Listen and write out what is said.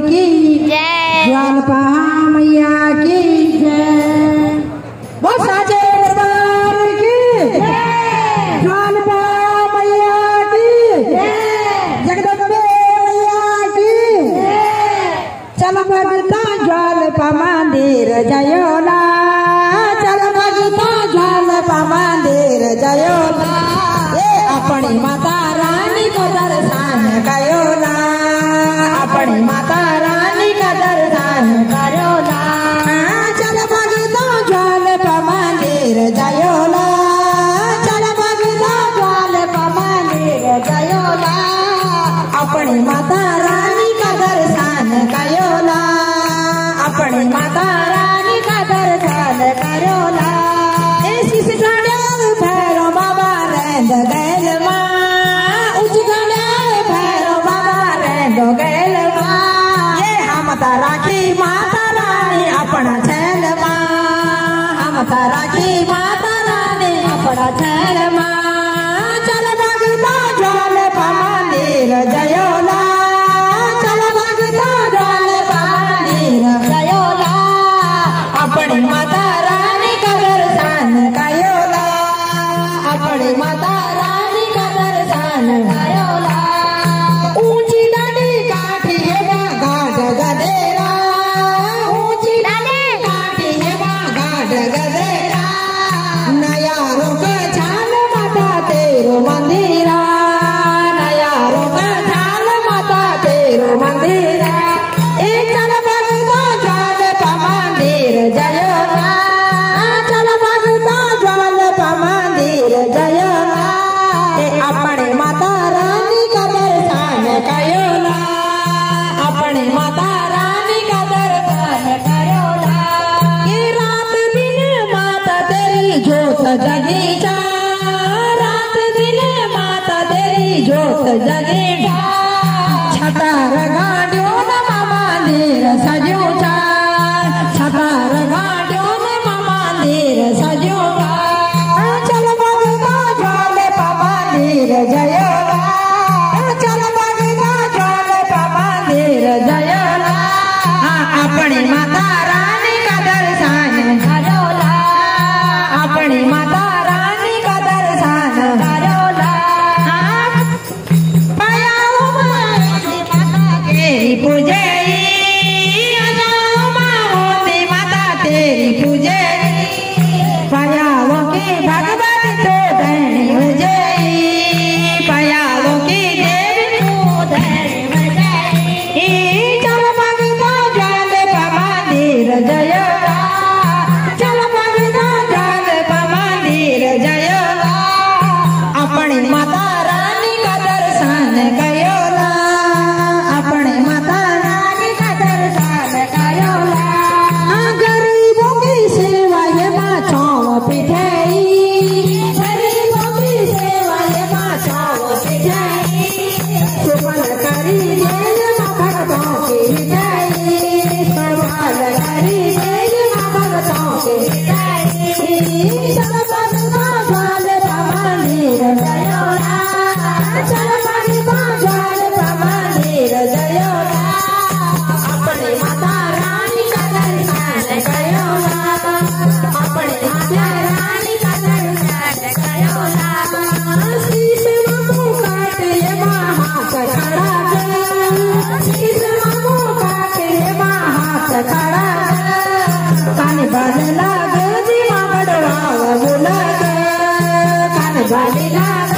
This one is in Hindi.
की जय, ज्वालपा मैया की जय, बोल साचे दरबार की जय, ज्वालपा मैया की जय, जगदम्बे मैया की जय। चल भगता ज्वालपा मंदिर जयोला, चल भगता ज्वालपा मंदिर जयोला, अपनी माता रानी का दर्शन कयोला, अपनी माता रानी का दर्शन करोला। चल भगता ज्वालपा मंदिर जयोला, चल भगता ज्वालपा मंदिर जयोला, अपनी माता रानी का दर्शन कयोला, अपनी माता रानी का दर्शन करोला। इस घड़ियाल भैरव बाबा रेंद गैल माँ, उस घड़ियाल भैरव बाबा रेंद गैल माँ, ये हम राखी माता रानी अपना छैल माँ, हम राखी माता रानी अपना छैल माँ। चल भगता ज्वालपा मंदिर जयोला, चल भगता ज्वालपा मंदिर जयोला, अपनी माता रानी का दर्शन कयोला, अपनी माता रानी का दर्शन कयोला। ऊंची डाली काठी है गाढ़ गदेरा, ऊंची डाली काठी है गाढ़ गदेरा, नया रुक छाल माता तेरो मंदिरा, नया रुक छाल माता तेरो मंदिरा। चल भगता ज्वालपा मंदिर जयोला, चल भगता ज्वालपा मंदिर जयोला, अपने माता रानी का दर्शन कयोला, अपने माता रानी का दर्शन कयोला। ये रात दिन माता तेरी जोत जगी जा, रात दिन माता तेरी जोत जगी जा, छतार गाड़ियों न मंदिर सजो जा, छतार गाड़ियों न मंदिर सजो जा। चल भगता ज्वालपा मंदिर जयोला, चल भगता ज्वालपा मंदिर जयोला, अपनी माता रानी का दर्शन करोला, अपनी माता रानी का दर्शन करोला। पायाओ माता तेरी पूजई, अजाओ माता तेरी पूजई, पायाओ की भगवती तो धनी विजयी, पायाओ की देवी तो धनी विजयी। चल भगता ज्वालपा मंदिर जयोला, चल भगता ज्वालपा मंदिर जयोला, अपनी माता रानी का दर्शन कयोला, अपनी माता रानी का दर्शन कयोला। गरीबों की सेवा ये माँ छाँव पिठाई, गरीबों की सेवा ये माँ छाँव पिठाई, सुमन करी ये माँ भक्तों की हिताई, सवाल करी ये माँ भक्तों की हिताई। चल भगता ज्वालपा मंदिर जयोला, चल भगता ज्वालपा मंदिर जयोला, अपनी माता रानी का दर्शन कयोला, अपनी माता रानी का दर्शन कयोला। शीश मामू काटे माँ हाथ खड़ा कर, शीश मामू काटे माँ हाथ खड़ा कर, कान बाज लाग दी माँ बड़वा बोला कर, कान बाज लाग